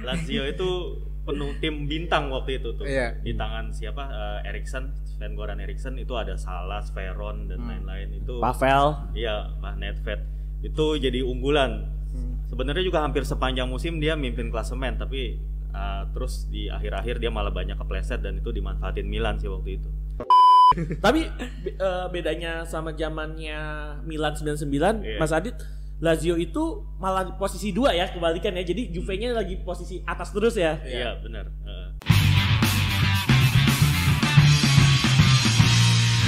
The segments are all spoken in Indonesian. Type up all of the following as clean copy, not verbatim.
Lazio itu penuh tim bintang waktu itu tuh. Di tangan siapa? Eriksen, Sven-Goran Eriksson, itu ada Salah, Veron dan lain-lain itu. Pavel. Iya, Nedved. Itu jadi unggulan. Sebenarnya juga hampir sepanjang musim dia mimpin klasemen, tapi terus di akhir-akhir dia malah banyak kepleset dan itu dimanfaatin Milan sih waktu itu. Tapi bedanya sama zamannya Milan 99, Mas Adit, Lazio itu malah posisi 2 ya, kebalikan ya. Jadi Juve-nya lagi posisi atas terus ya. Iya, benar.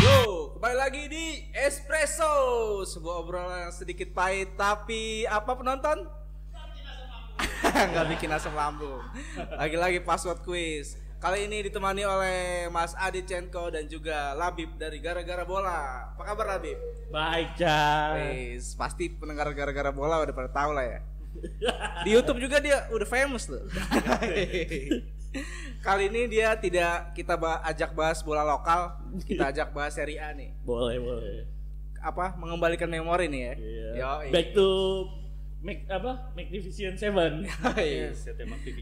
Yo, kembali lagi di Espresso, sebuah obrolan yang sedikit pahit tapi apa penonton? Nggak bikin asam lambung. Lagi-lagi password quiz. Kali ini ditemani oleh Mas Adit Cenko dan juga Labib dari Gara-Gara Bola. Apa kabar Labib? Baik, Chan. Pasti pendengar Gara-Gara Bola udah pada tahu lah ya. Di YouTube juga dia udah famous loh. Kali ini dia tidak kita ajak bahas bola lokal, kita ajak bahas Serie A nih. Boleh. Apa? Mengembalikan memori nih ya. Iya. Back to Magnificent Seven.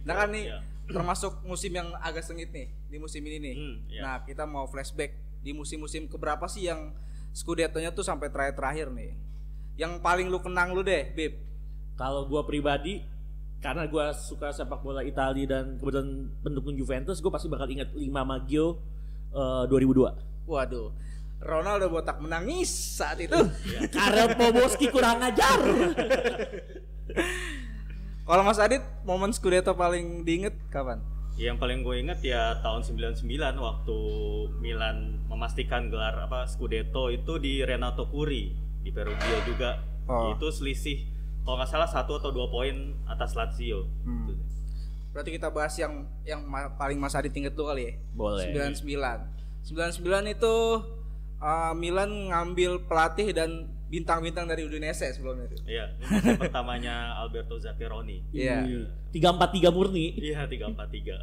Nah kan nih termasuk musim yang agak sengit nih di musim ini nih. Nah kita mau flashback di musim-musim keberapa sih yang Scudetto-nya tuh sampai terakhir nih. Yang paling lu kenang lu deh, Bib. Kalau gua pribadi, karena gua suka sepak bola Italia dan kebetulan pendukung Juventus, gua pasti bakal ingat 5 Maggio 2002. Waduh, Ronaldo botak menangis saat itu. Karena Poboski kurang ajar. Kalau Mas Adit, momen Scudetto paling diinget kapan? Yang paling gue inget ya tahun 99 waktu Milan memastikan gelar Scudetto itu di Renato Curi di Perugia juga. Itu selisih kalau nggak salah 1 atau 2 poin atas Lazio. Berarti kita bahas yang paling Mas Adit inget tuh kali ya. Boleh. 99 itu Milan ngambil pelatih dan bintang-bintang dari Udinese sebelumnya itu. Iya, musim pertamanya Alberto Zaccheroni. Iya. 3-4-3 murni. Iya, 3-4-3.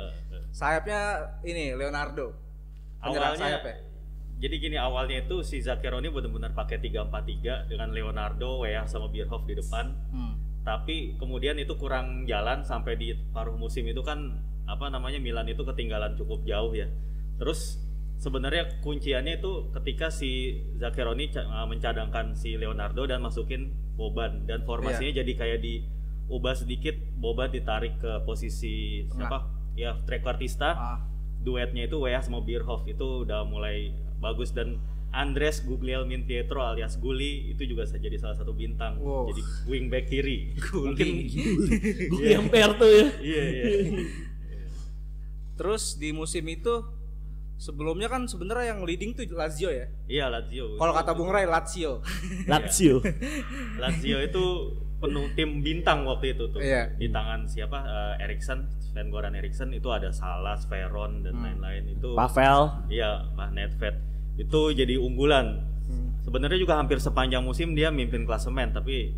Sayapnya ini Leonardo. Awalnya sayap ya? Jadi gini, awalnya itu si Zaccheroni benar-benar pakai 3-4-3 dengan Leonardo, Weah sama Bierhoff di depan. Tapi kemudian itu kurang jalan sampai di paruh musim itu kan Milan itu ketinggalan cukup jauh ya. Terus sebenarnya kunciannya itu ketika si Zaccheroni mencadangkan si Leonardo dan masukin Boban dan formasinya jadi kayak diubah sedikit, Boban ditarik ke posisi trequartista. Duetnya itu Weah sama Bierhoff itu udah mulai bagus dan Andres Guglielmin Pietro alias Gulli itu juga jadi salah satu bintang. Jadi wingback kiri. Gulli yang tuh ya. Iya. Terus di musim itu sebelumnya kan sebenarnya yang leading tuh Lazio ya? Iya, Lazio. Kalau kata Bung Ray, Lazio itu penuh tim bintang waktu itu tuh. Di tangan siapa? Eriksen, Sven-Goran Eriksson, itu ada Salah, Veron dan lain-lain itu. Pavel. Iya, Nedved. Itu jadi unggulan. Sebenarnya juga hampir sepanjang musim dia mimpin klasemen, tapi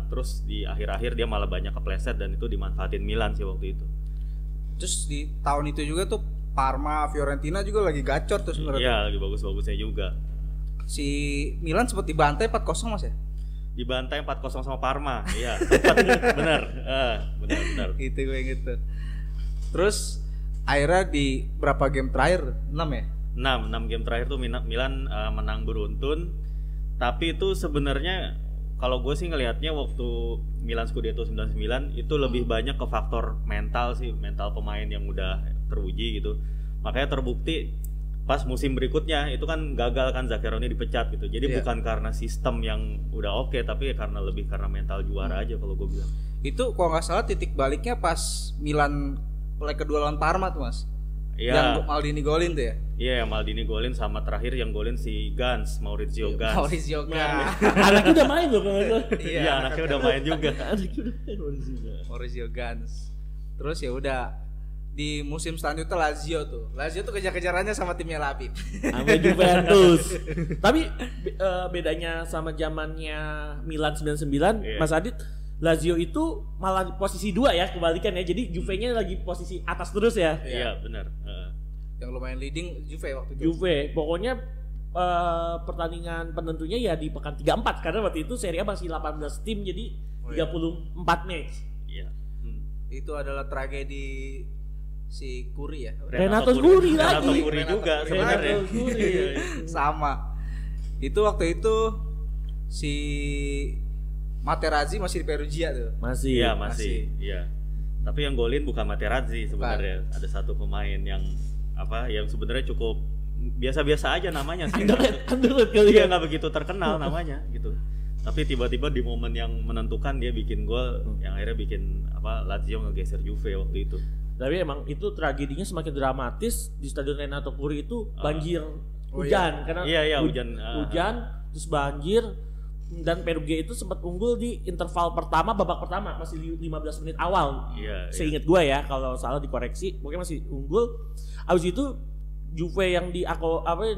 terus di akhir-akhir dia malah banyak kepleset dan itu dimanfaatin Milan sih waktu itu. Terus di tahun itu juga tuh Parma, Fiorentina juga lagi gacor tuh sebenarnya. Iya, lagi bagus-bagusnya juga. Si Milan sempat dibantai 4-0 Mas ya? Dibantai 4-0 sama Parma. Iya, benar. Benar. Itu gue inget tuh. Terus akhirnya di berapa game terakhir? 6 ya? 6 game terakhir tuh Milan menang beruntun. Tapi itu sebenarnya kalau gue sih ngelihatnya waktu Milan Scudetto 99 itu lebih banyak ke faktor mental sih, mental pemain yang udah teruji gitu. Makanya terbukti pas musim berikutnya itu kan gagal kan Zaccheroni dipecat gitu. Jadi bukan karena sistem yang udah oke, tapi karena mental juara aja kalau gue bilang. Itu kalau nggak salah titik baliknya pas Milan leg kedua lawan Parma tuh Mas. Iya. Yang Maldini golin tuh ya? Iya, yang Maldini golin sama terakhir yang golin si Maurizio Gans. Anaknya udah main loh kalau itu. Iya, anaknya udah main juga. Maurizio Gans. Terus ya udah di musim selanjutnya Lazio tuh kejar-kejarannya sama timnya Labib. Sama Juventus. Tapi bedanya sama zamannya Milan 99, Mas Adit, Lazio itu malah posisi 2 ya, kebalikan ya. Jadi Juve-nya lagi posisi atas terus ya. Iya, benar. Yang lumayan leading Juve waktu itu. Juve, pokoknya pertandingan penentunya ya di pekan 34 karena waktu itu Serie A masih 18 tim jadi 34 match. Iya. Itu adalah tragedi si Kuri ya. Renato Kuri lagi. Renato Kuri juga sebenarnya. Sama. Itu waktu itu si Materazzi masih di Perugia tuh. Masih. Iya, masih. Iya. Tapi yang golin bukan Materazzi sebenarnya. Ada satu pemain yang yang sebenarnya cukup biasa-biasa aja namanya sih. Underrated kali ya. Dia nggak begitu terkenal namanya gitu. Tapi tiba-tiba di momen yang menentukan dia bikin gol yang akhirnya bikin Lazio ngegeser Juve waktu itu. Tapi emang itu tragedinya semakin dramatis di Stadion Renato Kuri itu banjir hujan karena hujan terus banjir dan Perugia itu sempat unggul di interval pertama babak pertama masih 15 menit awal. Seingat gue ya kalau salah dikoreksi, pokoknya masih unggul. Abis itu Juve yang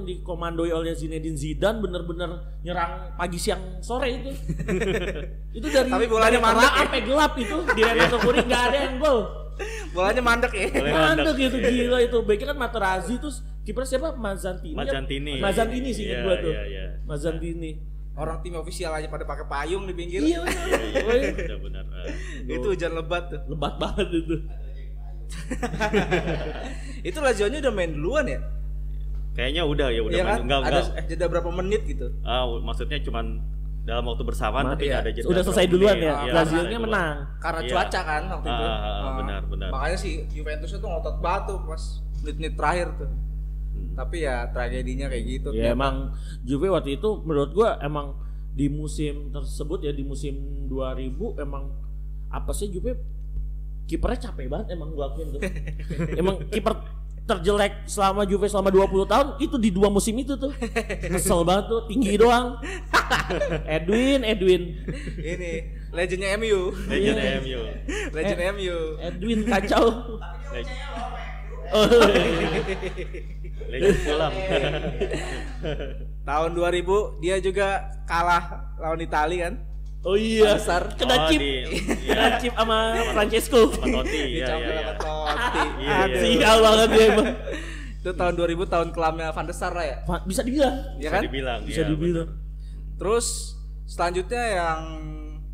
dikomandoi oleh Zinedine Zidane bener-bener nyerang pagi siang sore itu. Itu dari tapi bolanya mandek sampai gelap itu di Renato Kuri nggak ada yang gol. Bolanya mandek ya. Mandek gitu gila itu. Baiknya kan Materazzi terus kiper siapa? Mazzantini sih ingat gue tuh. Mazzantini. Orang tim ofisial aja pada pakai payung di pinggir. Iya benar. Itu hujan lebat tuh. Lebat banget itu. Itu Lazio-nya udah main duluan ya? Kayaknya udah iya main. Kan? Ada jeda berapa menit gitu. Maksudnya cuman dalam waktu bersamaan tapi ada jeda. Udah selesai duluan ya. Lazio-nya menang. Karena cuaca kan waktu itu. Benar. Makanya si Juventus itu ngotot batu pas menit-menit terakhir tuh. Tapi ya tragedinya kayak gitu. Ya emang Juve waktu itu menurut gua emang di musim tersebut ya di musim 2000 emang apa sih Juve kipernya capek banget emang gua akuin tuh. Emang kiper terjelek selama Juve selama 20 tahun itu di 2 musim itu tuh. Kesel banget tuh, tinggi doang. Edwin. Ini legendnya MU. Legend MU. Edwin kacau. Legend pulang. Tahun 2000 dia juga kalah lawan Italia kan? Oh iya. Besar. Kena chip sama Francesco. Sama Totti. Iya. Totti. Sial banget dia emang. Itu tahun 2000 tahun kelamnya Van der Sar lah ya. Bisa dibilang. Iya kan? Bisa dibilang. Terus selanjutnya yang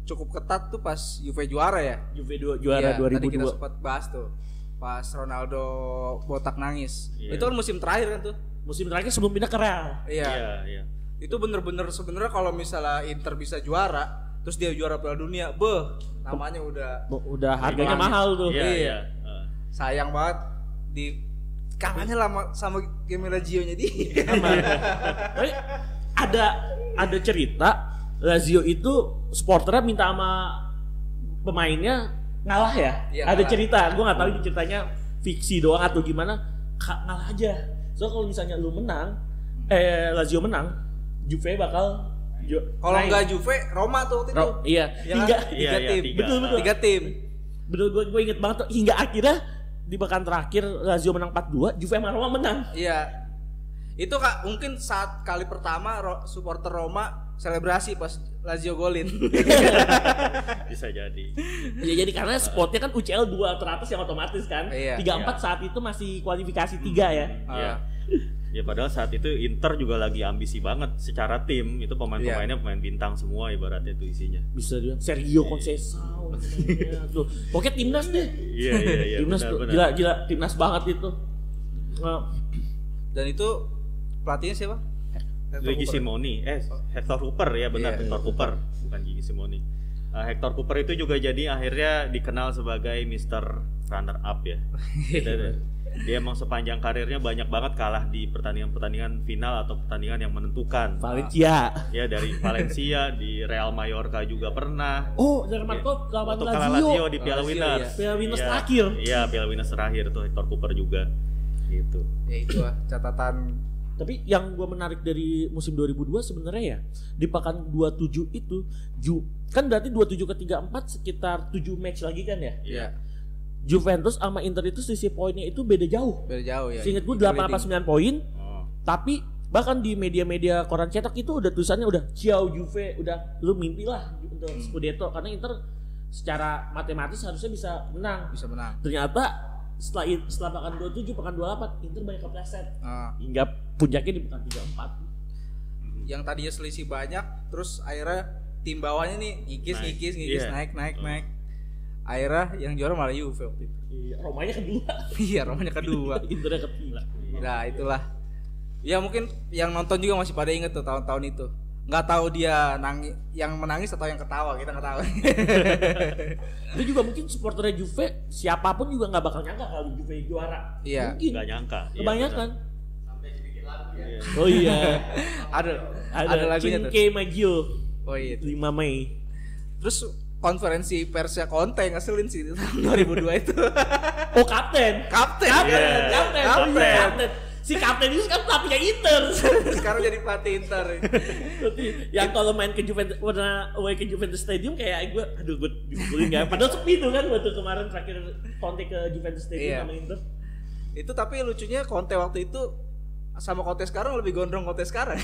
cukup ketat tuh pas Juve juara ya. Juve juara 2002. Tadi kita sempat bahas tuh. Pas Ronaldo botak nangis. Itu kan musim terakhir kan tuh. Musim terakhir sebelum pindah ke Real. Iya. Itu bener-bener sebenarnya kalau misalnya Inter bisa juara, terus dia juara Piala Dunia, namanya udah harganya mahal tuh. Iya. Sayang banget di kalahnya lama sama game Lazio-nya dia. Tapi ada cerita Lazio itu supporternya minta sama pemainnya ngalah ya. Ada ngalah. Cerita, gue nggak tahu ini ceritanya fiksi doang atau gimana. Ngalah aja. So kalau misalnya lu menang, Lazio menang, Juve bakal kalau nggak Juve, Roma tuh waktu itu. Iya. Tiga tim. Betul. 3 tim. Betul, gue inget banget tuh. Hingga akhirnya di pekan terakhir Lazio menang 4-2, Juve sama Roma menang. Iya. Itu Kak, mungkin saat kali pertama supporter Roma selebrasi pas Lazio golin. Bisa jadi. Ya jadi karena spotnya kan UCL 2 teratas yang otomatis kan. 3-4 saat itu masih kualifikasi 3 ya. Iya. Ya padahal saat itu Inter juga lagi ambisi banget secara tim. Itu pemain-pemainnya pemain bintang semua ibaratnya itu isinya. Bisa dia Sergio Conceição tuh. Pokoknya timnas deh. Iya. Timnas benar. Gila timnas banget itu. Dan itu pelatihnya siapa? Gigi Simoni, Hector Cooper ya benar, Hector Cooper, bukan Gigi Simoni. Hector Cooper itu juga jadi akhirnya dikenal sebagai Mr. Runner Up ya. Dia emang sepanjang karirnya banyak banget kalah di pertandingan-pertandingan final atau pertandingan yang menentukan. Valencia. Ya dari Valencia, di Real Mallorca juga pernah. Oh, Jerman Cup lawan Lazio di Piala Winners. Piala Winners terakhir. Iya, Piala Winners terakhir tuh Hector Cooper juga. Gitu. Ya itu catatan. Tapi yang gue menarik dari musim 2002 sebenarnya ya di pekan 27 itu kan berarti 27 ke 34 sekitar 7 match lagi kan ya? Iya. Juventus sama Inter itu selisih poinnya itu beda jauh ya. Seingat gue 8-9 poin. Tapi bahkan di media-media koran cetak itu udah tulisannya udah ciao Juve, udah lu mimpilah untuk Scudetto karena Inter secara matematis harusnya bisa menang. Ternyata setelah pekan 27, pekan 28 Inter banyak kepleset. Hingga puncaknya di pekan 34. Yang tadinya selisih banyak, terus akhirnya tim bawahnya nih ngikis naik. Akhirnya yang juara malah Juve waktu itu. Iya, Romanya kedua. Iya, Romanya kedua. Internya ketiga. Nah, itulah. Ya mungkin yang nonton juga masih pada inget tuh tahun-tahun itu. Nggak tahu dia yang menangis atau yang ketawa, kita nggak tahu. Itu juga mungkin supporternya Juve siapapun juga nggak bakal nyangka kalau Juve juara. Iya. Mungkin. Nggak nyangka. Kebanyakan. Sampai dibikin lagu ya. Oh iya. ada lagunya tuh. Cinque Maggio. Oh iya. 5 Mei. Terus konferensi persnya Conte ngeselin sih tahun 2002 itu. Oh kapten. Kapten. Kapten. Si kapten itu kan pelatihnya Inter. Sekarang jadi pelatih Inter. Yang kalau main ke Juventus, warna away ke Juventus Stadium kayak gue dipukulin gak. Padahal sepi tuh kan waktu kemarin terakhir Conte ke Juventus Stadium sama Inter. Itu tapi lucunya Conte waktu itu sama Conte sekarang lebih gondrong Conte sekarang.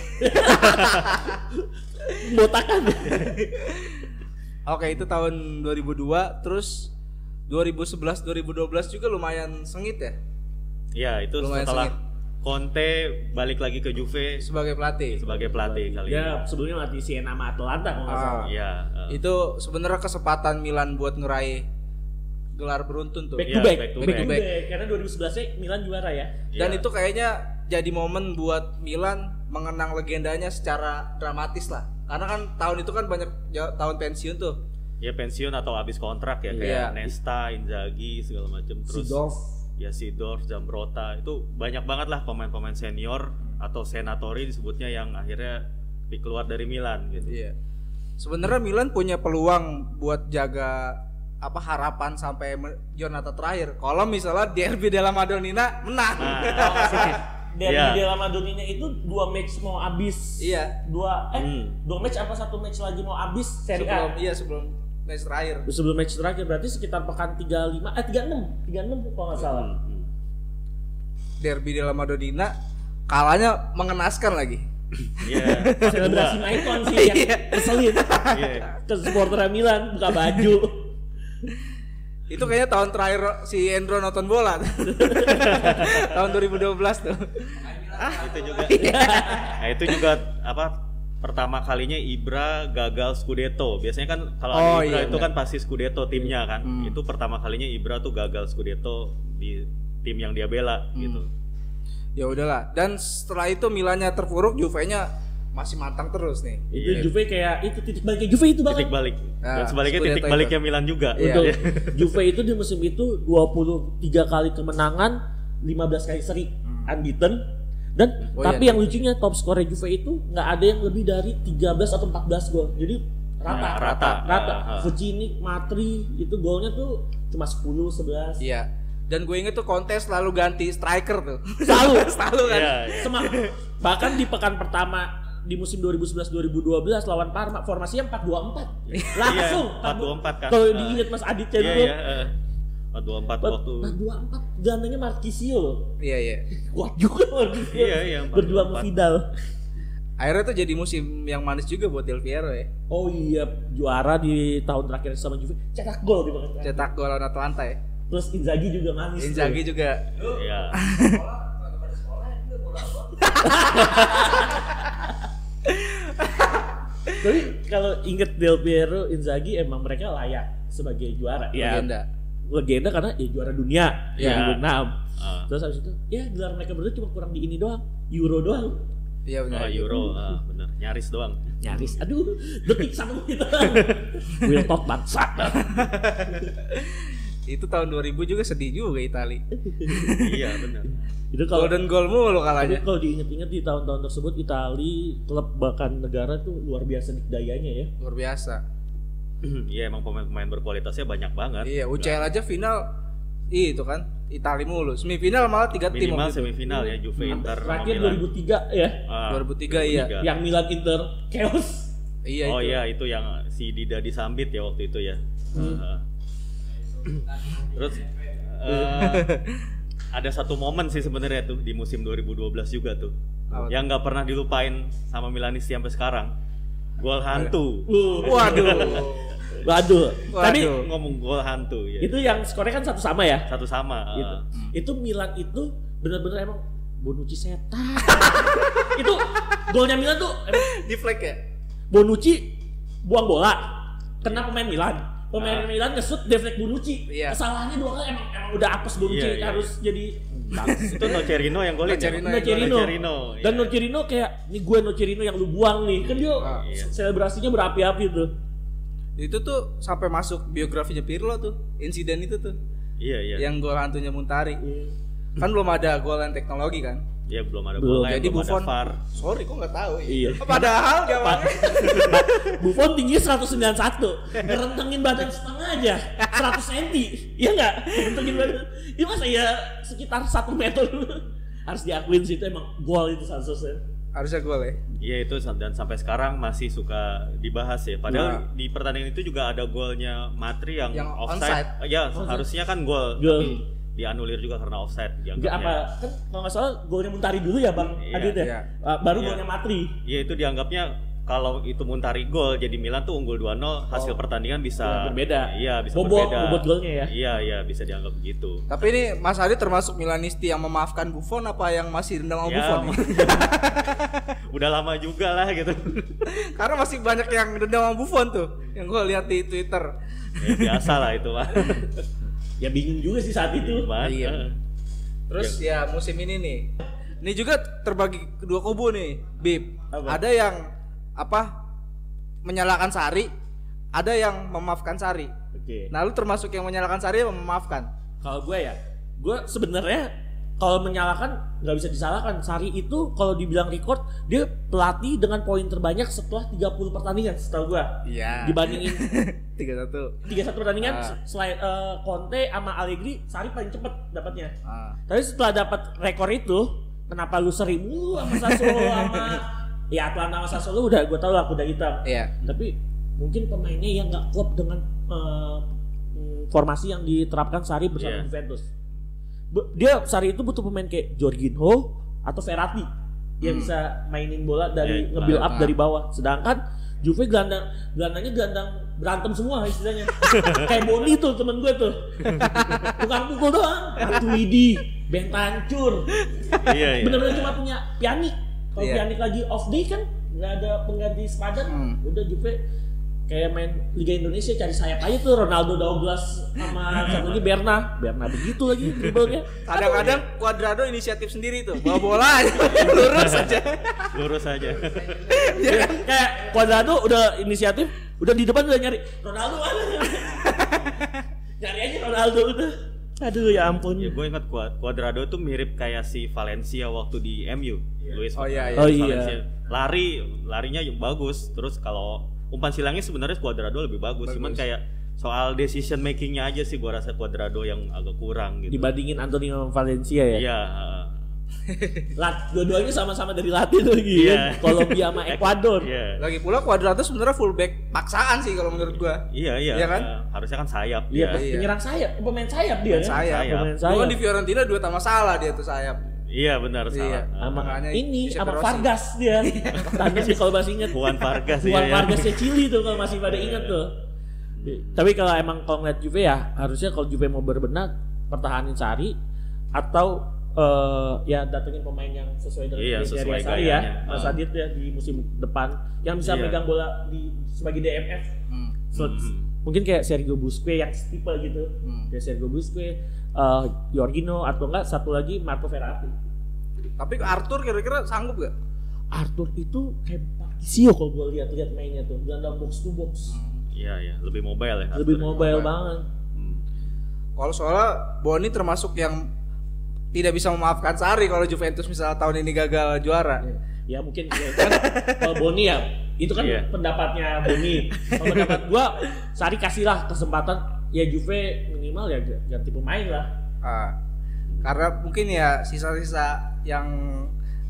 Botakan. Oke, itu tahun 2002. Terus 2011 2012 juga lumayan sengit ya. Iya, itu Lumayan setelah sengit. Conte balik lagi ke Juve Sebagai pelatih. kali ini. Ya sebelumnya latih Siena sama Atalanta kalau nggak salah. Iya. Itu sebenarnya kesempatan Milan buat ngeraih gelar beruntun tuh. Back to Iya, back. back to Back to back. back. Karena 2011-nya Milan juara ya. Dan Iya. itu kayaknya jadi momen buat Milan mengenang legendanya secara dramatis lah. Karena kan tahun itu kan banyak tahun pensiun tuh. Ya pensiun atau habis kontrak ya kayak Iya. Nesta, Inzaghi segala macam terus. Seedorf. Ya Seedorf, Zambrotta itu banyak banget lah pemain-pemain senior atau senatori disebutnya yang akhirnya keluar dari Milan gitu. Iya. Sebenarnya Milan punya peluang buat jaga harapan sampai giornata terakhir. Kalau misalnya Derby della Madonnina menang. Dan Iya. di dalam Madonnina itu 2 match mau habis. Iya. 2 match apa 1 match lagi mau habis Serie A. Sebelum match terakhir. Sebelum match terakhir berarti sekitar pekan 36 kalau nggak salah. Derby della Madonnina kalahnya mengenaskan lagi. Iya. Selebrasi Maicon sih yang keselin. Iya. Ke supporter Milan buka baju. Itu kayaknya tahun terakhir si Endro nonton bola. Tahun 2012 tuh. Itu juga. Nah, itu juga pertama kalinya Ibra gagal Scudetto. Biasanya kan kalau ada Ibra itu kan pasti Scudetto timnya kan. Itu pertama kalinya Ibra tuh gagal Scudetto di tim yang dia bela gitu. Ya udahlah. Dan setelah itu Milannya terpuruk, Juve-nya masih mantang terus nih. Itu Juve kayak itu titik baliknya Juve itu banget. Titik balik. Dan Nah, sebaliknya Scudetto titik baliknya Milan juga. Untuk Juve itu di musim itu 23 kali kemenangan, 15 kali seri unbeaten. Dan tapi yang lucunya top skor Juve itu nggak ada yang lebih dari 13 atau 14 gol. Jadi rata. Fucini, Matri itu golnya tuh cuma 10, 11. Iya. Dan gue inget tuh Conte selalu ganti striker tuh. Selalu kan. Iya. Bahkan di pekan pertama di musim 2011-2012 lawan Parma formasinya 4-2-4. Langsung 4-2-4 kan. Kalau diingat Mas Adit Iya, dulu. 4-2-4 waktu. 4-2-4 gandengnya Marquisio loh. Iya. Kuat juga Marquisio. Iya, Berdua sama Vidal. Akhirnya tuh jadi musim yang manis juga buat Del Piero ya. Oh iya, juara di tahun terakhir sama Juve. Cetak gol di pekan terakhir. Cetak gol lawan Atalanta ya. Terus Inzaghi juga manis. Inzaghi juga. Iya. Tapi kalau inget Del Piero, Inzaghi emang mereka layak sebagai juara. Legenda karena juara dunia 2006. Terus habis itu gelar mereka berdua cuma kurang di ini doang, Euro doang. Iya benar. Euro, bener. Nyaris doang. Nyaris. Aduh, detik sama kita. Will talk bangsa. Itu tahun 2000 juga sedih juga Itali. Iya benar. Itu golden goal mulu kalahnya. Tapi kalau diinget-inget di tahun-tahun tersebut Itali klub bahkan negara tuh luar biasa dayanya ya. Luar biasa. Iya emang pemain-pemain berkualitasnya banyak banget. Iya, UCL aja final itu kan Itali mulu. Semifinal malah 3 tim. Minimal semifinal ya Juve Inter. Terakhir 2003 ya. 2003 iya. Yang Milan Inter chaos. Iya itu. itu. Iya itu yang si Dida disambit ya waktu itu ya. Terus ada satu momen sih sebenarnya tuh di musim 2012 juga tuh. Yang nggak pernah dilupain sama Milanisti sampai sekarang. Gol hantu. Waduh. Tapi ngomong gol hantu ya. Itu yang skornya kan satu sama ya? Satu sama. Itu Milan itu benar-benar emang Bonucci setan. Itu golnya Milan tuh emang di flag ya. Bonucci buang bola kena pemain Milan. pemain Milan nge-shoot deflect Bonucci. Iya. Kesalahannya 2 kali emang udah apes Bonucci harus jadi itu Nocerino yang golin. Nocerino. Dan Nocerino kayak nih gue Nocerino yang lu buang nih. Kan dia selebrasinya berapi-api tuh. Itu tuh sampai masuk biografinya Pirlo tuh, insiden itu tuh. Iya. Yang gol hantunya Muntari. Kan belum ada gol dan teknologi kan? Iya, belum ada gol lain. Jadi Buffon. Sorry, kok nggak tahu. Iya. Padahal gawangnya. Buffon tinggi 191, ngerentengin badan setengah aja, 100 cm. Iya nggak? Ngerentengin badan. Dia masa ya sekitar 1 meter. Harus diakuin sih itu emang gol itu Santos. Harusnya gol ya. Iya itu, dan sampai sekarang masih suka dibahas ya. Padahal di pertandingan itu juga ada golnya Matri yang offside. Ya, harusnya kan gol. Tapi dianulir juga karena offside. Enggak apa, kan kalau nggak salah golnya Muntari dulu ya Bang Adit ya? Iya. Baru golnya Matri. Iya itu dianggapnya kalau itu Muntari gol jadi Milan tuh unggul 2-0, hasil pertandingan bisa berbeda. Iya, bisa berbeda. Bobot golnya ya. Iya, bisa dianggap begitu. Tapi ini Mas Adit termasuk Milanisti yang memaafkan Buffon apa yang masih dendam sama Buffon? Udah lama juga lah gitu. Karena masih banyak yang dendam sama Buffon tuh, yang gue lihat di Twitter. Ya, biasa lah itu mah. Ya bingung juga sih saat itu. Iya. Terus ya musim ini nih, ini juga terbagi kedua kubu nih, Bib. Ada yang menyalahkan Sarri, ada yang memaafkan Sarri. Oke. Nah, lu termasuk yang menyalahkan Sarri atau memaafkan? Kalau gue sebenarnya kalau menyalahkan nggak bisa disalahkan. Sarri itu kalau dibilang record, dia pelatih dengan poin terbanyak setelah 30 pertandingan setahu gue. Iya. Dibandingin 31 pertandingan selain Conte sama Allegri, Sarri paling cepet dapatnya. Tapi setelah dapat rekor itu, kenapa lu seri mulu sama Sassuolo sama ya Atlanta sama Sassuolo udah gue tahu lah kuda hitam. Iya. Tapi mungkin pemainnya yang nggak klop dengan formasi yang diterapkan Sarri bersama Juventus. Sarri itu butuh pemain kayak Jorginho atau Verratti yang bisa mainin bola dari nge-build up dari bawah. Sedangkan Juve gelandangnya gelandang berantem semua istilahnya. Kayak Boni tuh temen gue tuh. Tukang pukul doang. Matuidi, Bentancur. Iya. Bener-bener cuma punya Pjanic. Kalau Pjanic lagi off day kan nggak ada pengganti sepadan. Udah Juve kayak main Liga Indonesia cari sayap aja tuh, Ronaldo Douglas sama satu lagi Berna begitu lagi dribblenya. Kadang-kadang Cuadrado inisiatif sendiri tuh, bawa bola aja, lurus aja. Ya, kayak Cuadrado udah inisiatif, udah di depan udah nyari Ronaldo mana? Nyari aja Ronaldo udah. Aduh ya ampun. Ya gue ingat Cuadrado tuh mirip kayak si Valencia waktu di MU. Luis Valencia. Larinya bagus. Terus kalau umpan silangnya sebenarnya Cuadrado lebih bagus. Cuman kayak soal decision makingnya aja sih gua rasa Cuadrado yang agak kurang gitu. Dibandingin Antonio Valencia ya. Iya. Dua-duanya sama-sama dari Latin lagi ya. Kolombia sama Ekuador. Lagi pula Cuadrado sebenarnya fullback paksaan sih kalau menurut gua. Iya. Kan? Harusnya kan sayap. Iya, penyerang sayap, pemain sayap dia. Pemain sayap. Bukan di Fiorentina 2 tak masalah dia tuh sayap. Iya benar salah. Sama Vargas dia. Tanya sih kalau masih ingat. Juan Vargas Chili tuh kalau masih pada ingat tuh. Tapi kalau ngeliat Juve ya harusnya kalau Juve mau berbenah pertahanin Sarri atau ya datengin pemain yang sesuai dengan kriteria Sarri ya. Mas Adit ya di musim depan yang bisa megang bola sebagai DMF. Mungkin kayak Sergio Busquets yang tipe gitu. Kayak Sergio Busquets, Jorginho atau enggak satu lagi Marco Verratti. Tapi Arthur kira-kira sanggup gak? Arthur itu kayak Patricio kalau gue lihat mainnya tuh, gelandang box to box. Iya, lebih mobile ya. Lebih mobile banget. Kalau soalnya Boni termasuk yang tidak bisa memaafkan Sarri kalau Juventus misalnya tahun ini gagal juara. Ya mungkin kan kalau Boni ya itu kan pendapatnya Boni. Kalau pendapat gua Sarri kasihlah kesempatan ya Juve minimal ya ganti pemain lah. Karena mungkin ya sisa-sisa yang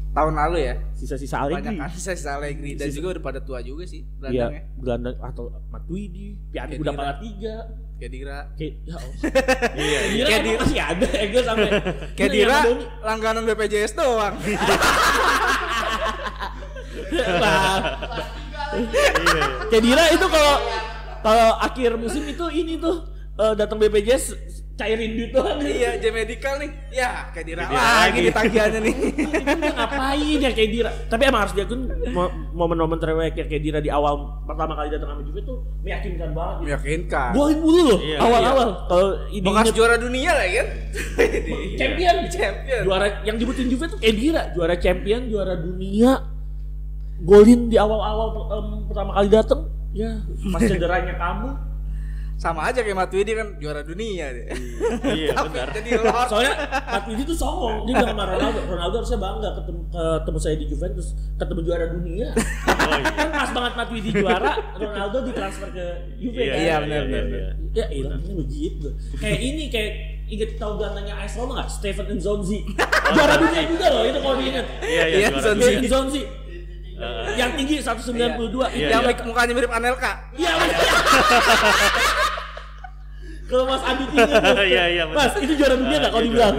tahun lalu ya. Sisa-sisa Allegri. Banyak kan sisa-sisa Allegri dan juga udah pada tua juga sih gelandangnya. Iya, gelandang atau Matuidi, Pjanic udah pala 3. Kedira. Kedira masih ada gue sampai. Kedira langganan BPJS doang. Kedira itu kalau akhir musim itu ini tuh datang BPJS cairin duit doang. Iya, J Medical nih. Ya, Khedira Khedira lagi lagi. di tagihannya nih. Itu ngapain ya Khedira? Tapi emang harus diakui momen-momen terbaik ya Khedira di awal pertama kali datang sama Juve tuh meyakinkan banget. Meyakinkan. Golin mulu loh Iya, awal-awal. Kalau ini Bekas juara dunia lah kan? champion. Champion. Juara yang dibutuhin Juve tuh Khedira, juara champion, juara dunia. Golin di awal-awal pertama kali datang. Ya, pas cederanya kamu. Sama aja kayak Matuidi kan juara dunia dia. Iya Tapi benar. jadi lord. Soalnya Matuidi tuh songong. Dia bilang sama Ronaldo harusnya bangga ketemu saya di Juventus, ketemu juara dunia. Oh, iya. Kan pas banget Matuidi juara, Ronaldo ditransfer ke Juve kan. Iya, benar. Ya ilangnya begitu. Kayak ini kayak inget tahu gantengnya AS Roma enggak? Stefan Nzonzi. Juara dunia juga loh itu kalau diingat. Iya, juara Nzonzi. dunia. Nzonzi. Yang tinggi 192 Iya. Yang mukanya mirip Anelka. Iya benar. Kalau Mas Adi tinggi tuh. Iya, benar. Mas, itu juara dunia enggak kalau dibilang?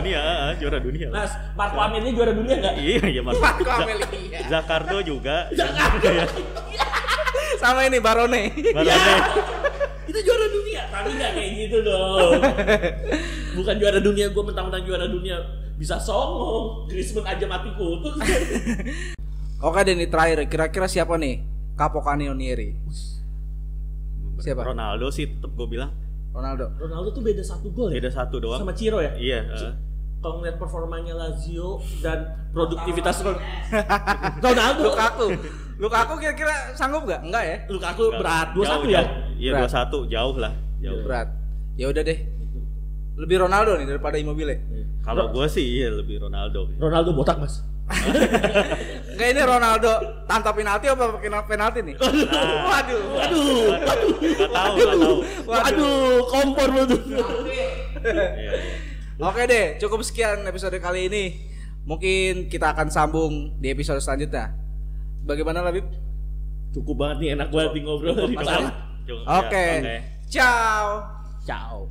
Juara dunia. Mas, Marco Amelia juara dunia enggak? Iya, Mas. Marco Amelia. Zakardo juga. Sama ini Barone. Barone. Itu juara dunia, tapi nggak kayak gitu dong. Bukan juara dunia, gue mentang-mentang juara dunia bisa songong. Griezmann aja mati kutu. Oke deh nih terakhir, kira-kira siapa nih Capocannonieri? Siapa? Ronaldo sih tetep gue bilang. Ronaldo tuh beda 1 gol ya? Beda 1 doang. Sama Ciro ya? Iya. Kalau ngeliat performanya Lazio dan produktivitas Ronaldo. Lukaku kira-kira sanggup gak? Enggak ya? Lukaku berat 2-1 Jauh, ya? Iya Berat. 2-1 jauh lah. Jauh. Berat. Ya udah deh. Lebih Ronaldo nih daripada Immobile. Kalau gue sih iya lebih Ronaldo. Ronaldo botak mas. Enggak ini Ronaldo tanpa penalti apa pakai penalti nih? Waduh. Gak tahu. Waduh, kompor lu tuh. Iya. Oke deh, cukup sekian episode kali ini. Mungkin kita akan sambung di episode selanjutnya. Bagaimana Labib? Cukup banget nih, enak banget nih ngobrol di Cukup. masalah. Cukup. Oke. Ya, Ciao. Ciao.